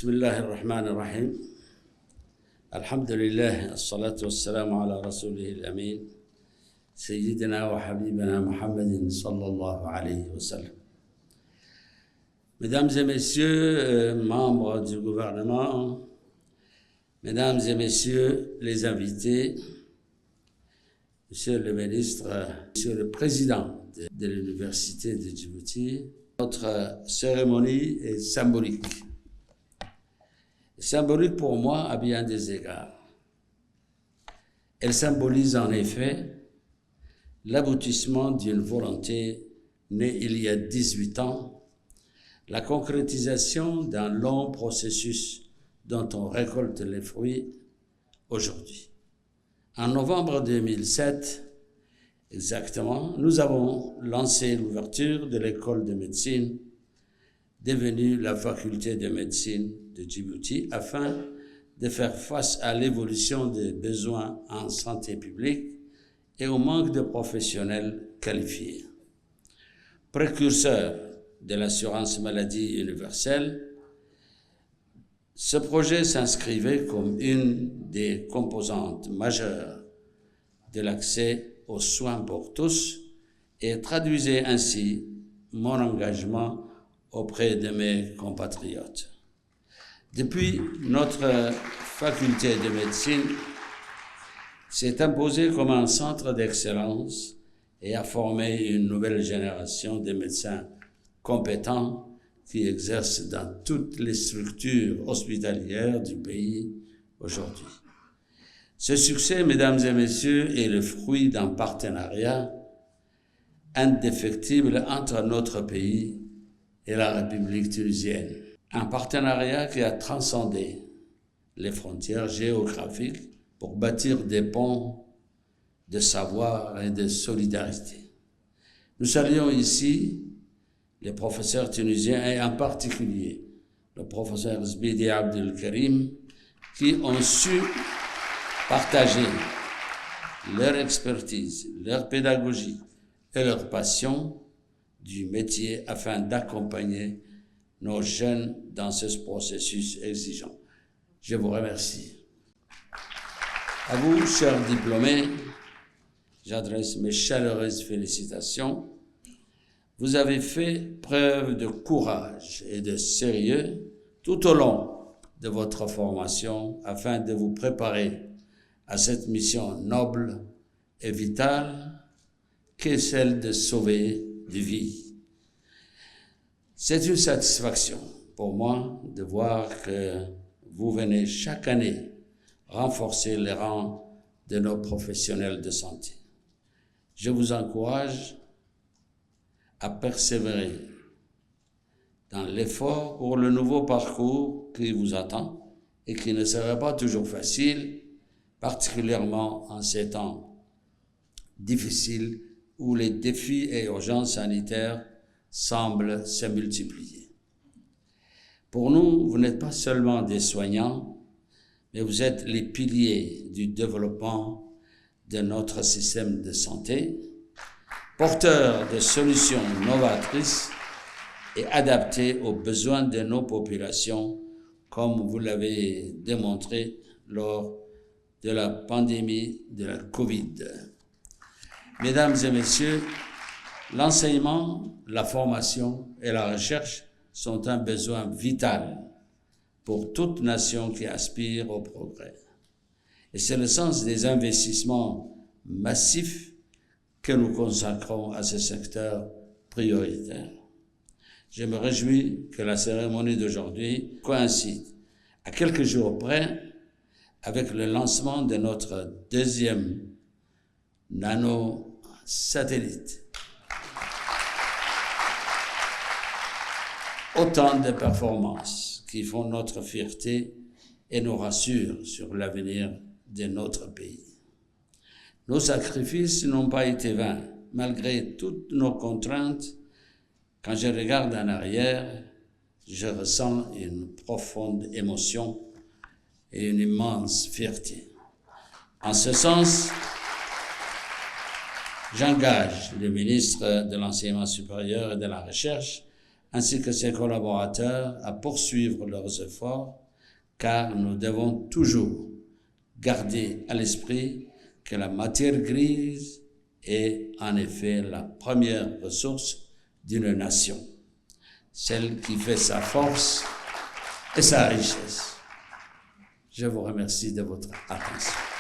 بسم الله الرحمن الرحيم الحمد لله الصلاة والسلام على رسوله الأمين سيدنا وحبيبنا محمد صلى الله عليه وسلم. Mesdames et messieurs, membres du gouvernement, mesdames et messieurs les invités, monsieur le ministre, monsieur le président de l'Université de Djibouti, notre cérémonie est symbolique. Symbolique pour moi à bien des égards. Elle symbolise en effet l'aboutissement d'une volonté née il y a 18 ans, la concrétisation d'un long processus dont on récolte les fruits aujourd'hui. En novembre 2007, exactement, nous avons lancé l'ouverture de l'école de médecine, devenue la faculté de médecine de Djibouti, afin de faire face à l'évolution des besoins en santé publique et au manque de professionnels qualifiés. Précurseur de l'assurance maladie universelle, ce projet s'inscrivait comme une des composantes majeures de l'accès aux soins pour tous et traduisait ainsi mon engagement auprès de mes compatriotes. Depuis, notre faculté de médecine s'est imposée comme un centre d'excellence et a formé une nouvelle génération de médecins compétents qui exercent dans toutes les structures hospitalières du pays aujourd'hui. Ce succès, mesdames et messieurs, est le fruit d'un partenariat indéfectible entre notre pays et la République tunisienne. Un partenariat qui a transcendé les frontières géographiques pour bâtir des ponts de savoir et de solidarité. Nous saluons ici les professeurs tunisiens et en particulier le professeur Zbidi Abdelkarim qui ont su partager leur expertise, leur pédagogie et leur passion du métier afin d'accompagner nos jeunes dans ce processus exigeant. Je vous remercie. À vous, chers diplômés, j'adresse mes chaleureuses félicitations. Vous avez fait preuve de courage et de sérieux tout au long de votre formation afin de vous préparer à cette mission noble et vitale qu'est celle de sauver des vies. C'est une satisfaction pour moi de voir que vous venez chaque année renforcer les rangs de nos professionnels de santé. Je vous encourage à persévérer dans l'effort pour le nouveau parcours qui vous attend et qui ne sera pas toujours facile, particulièrement en ces temps difficiles où les défis et urgences sanitaires semblent se multiplier. Pour nous, vous n'êtes pas seulement des soignants, mais vous êtes les piliers du développement de notre système de santé, porteurs de solutions novatrices et adaptées aux besoins de nos populations, comme vous l'avez démontré lors de la pandémie de la Covid. Mesdames et messieurs, l'enseignement, la formation et la recherche sont un besoin vital pour toute nation qui aspire au progrès. Et c'est le sens des investissements massifs que nous consacrons à ce secteur prioritaire. Je me réjouis que la cérémonie d'aujourd'hui coïncide à quelques jours près avec le lancement de notre deuxième nano-satellite. Autant de performances qui font notre fierté et nous rassurent sur l'avenir de notre pays. Nos sacrifices n'ont pas été vains, malgré toutes nos contraintes. Quand je regarde en arrière, je ressens une profonde émotion et une immense fierté. En ce sens, j'engage le ministre de l'Enseignement supérieur et de la Recherche ainsi que ses collaborateurs à poursuivre leurs efforts, car nous devons toujours garder à l'esprit que la matière grise est en effet la première ressource d'une nation, celle qui fait sa force et sa richesse. Je vous remercie de votre attention.